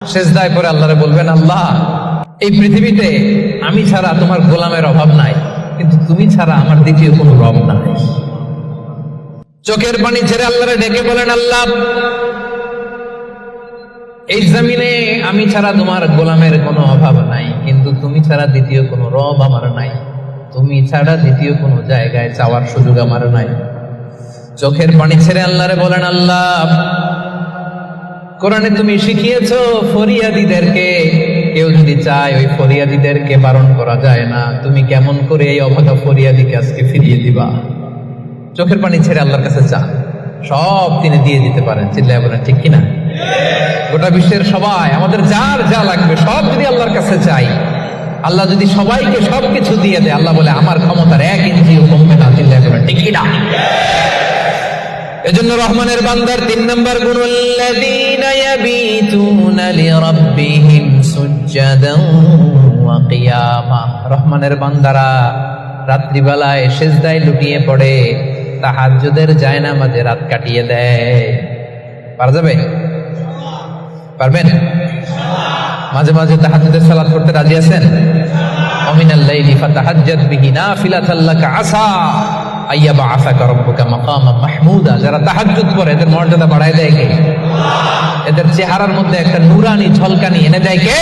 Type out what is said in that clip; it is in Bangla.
সেজদায় পড়ে আল্লাহরে বলবেন, আল্লাহ এই পৃথিবীতে আমি ছাড়া তোমার গোলামের অভাব নাই, কিন্তু তুমি ছাড়া আমার দ্বিতীয় কোনো রব নাই। চোখের পানি ছেড়ে আল্লাহরে ডেকে বলেন, আল্লাহ এই জমিনে আমি ছাড়া তোমার গোলামের কোনো অভাব নাই, কিন্তু তুমি ছাড়া দ্বিতীয় কোনো রব আমার নাই, তুমি ছাড়া দ্বিতীয় কোনো জায়গায় চাওয়ার সুযোগ আমার নাই। চোখের পানি ছেড়ে আল্লাহরে বলেন, আল্লাহ কোরআনে তুমি শিখিয়েছো ফরিয়াদীদেরকে কেউ যদি চায় ওই ফরিয়াদীদেরকে বারণ করা যায় না, তুমি কেমন করে এই অভাগা ফরিয়াদীকে আজকে ফিরিয়ে দিবা। চোখের পানি ছেড়ে আল্লাহর কাছে চান, সব তিনি দিয়ে দিতে পারেন। চিল্লায় বলেন ঠিক কিনা? গোটা বিশ্বের সবাই আমাদের যার যা লাগবে সব যদি আল্লাহর কাছে চাই, আল্লাহ যদি সবাইকে সবকিছু দিয়ে দেয়, আল্লাহ বলে আমার ক্ষমতার 1 ইঞ্চিও কমবে না। চিল্লায় বলেন ঠিক কিনা? এজন্য রহমানের বান্দার 3 নম্বর গুণ, আল্লাযীনা ইয়াবিতুনা লিরাব্বিহিম সুজদান ওয়া কিয়ামা। রহমানের বান্দারা রাত্রিবেলায় সিজদায় লুটিয়ে পড়ে, তাহাজ্জুদের জায়নামাজে রাত কাটিয়ে দেয়। পারা যাবে? পারবেন? মাঝে মাঝে তাহাজ্জুদের সালাত করতে রাজি আছেন? ওয়া মিনাল লাইলি ফাতাহাজ্জাদ বিহি নাফিলাতাল লাকা আসা আইয়াবআসাকা রাব্বুকা মাকামান মাহমুদা। যারা তাহাজ্জুদ করে এদের মর্যাদা বাড়ায় দেয় কে? এদের চেহারার মধ্যে একটা নূরানি ঝলকানি এনে দেয় কে?